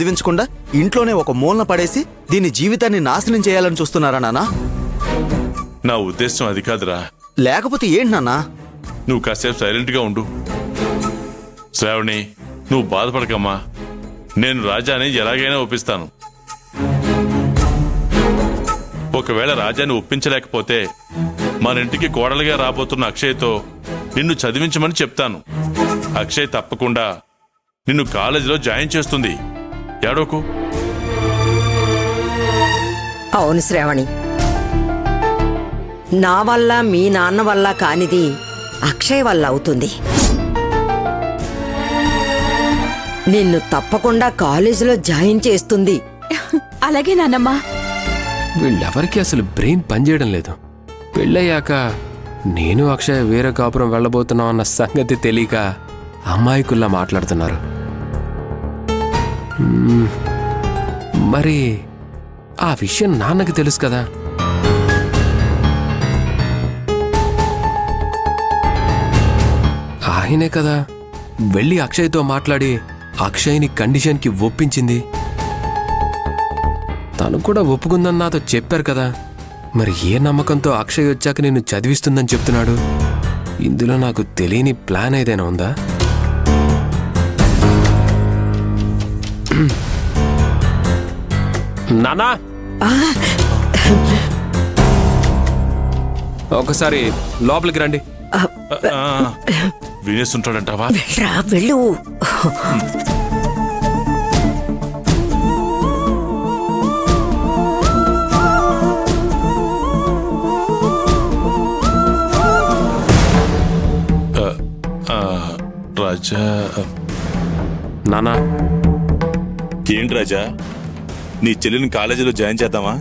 చదివించకుండా ఇంట్లోనే ఒక మూలన పడేసి దీని జీవితాన్ని నాశనం చేయాలని చూస్తున్నారా నాన్న? నా ఉద్దేశం అది కాదురా. లేకపోతే ఏంటి నాన్న? నువ్వు కాసేపు సైలెంట్గా ఉండు. శ్రావణి, నువ్వు బాధపడకమ్మా. నేను రాజాని ఎలాగైనా ఒప్పిస్తాను. ఒకవేళ రాజాని ఒప్పించలేకపోతే మన ఇంటికి కోడలుగా రాబోతున్న అక్షయ్తో నిన్ను చదివించమని చెప్తాను. అక్షయ్ తప్పకుండా నిన్ను కాలేజీలో జాయిన్ చేస్తుంది. ఏడోకు. అవును శ్రావణి, నా వల్ల మీ నాన్న వల్ల కానిది అక్షయ్ వల్ల అవుతుంది. నిన్ను తప్పకుండా కాలేజీలో జాయిన్ చేస్తుంది. అలాగే నాన్నమ్మా. వీళ్ళెవరికి అసలు బ్రెయిన్ పనిచేయడం లేదు. పెళ్ళయ్యాక నేను అక్షయ్ వేరే కాపురం వెళ్ళబోతున్నాం అన్న సంగతి తెలియక అమ్మాయికుల్లా మాట్లాడుతున్నారు. మరి ఆ విషయం నాన్నకి తెలుసు కదా. ఆయనే కదా వెళ్ళి అక్షయ్తో మాట్లాడి అక్షయ్ని కండిషన్కి ఒప్పించింది. తను కూడా ఒప్పుకుందని నాతో చెప్పారు కదా. మరి ఏ నమ్మకంతో అక్షయ్ వచ్చాక నిన్ను చదివిస్తుందని చెప్తున్నాడు? ఇందులో నాకు తెలియని ప్లాన్ ఏదైనా ఉందా? నానా, ఒకసారి లోపలికి రండి. వినేస్తుంటాడంటావా? రా వెళ్ళు. రాజా. నానా, ఏంటి రాజా, నీ చెల్లిని కాలేజీలో జాయిన్ చేద్దామా?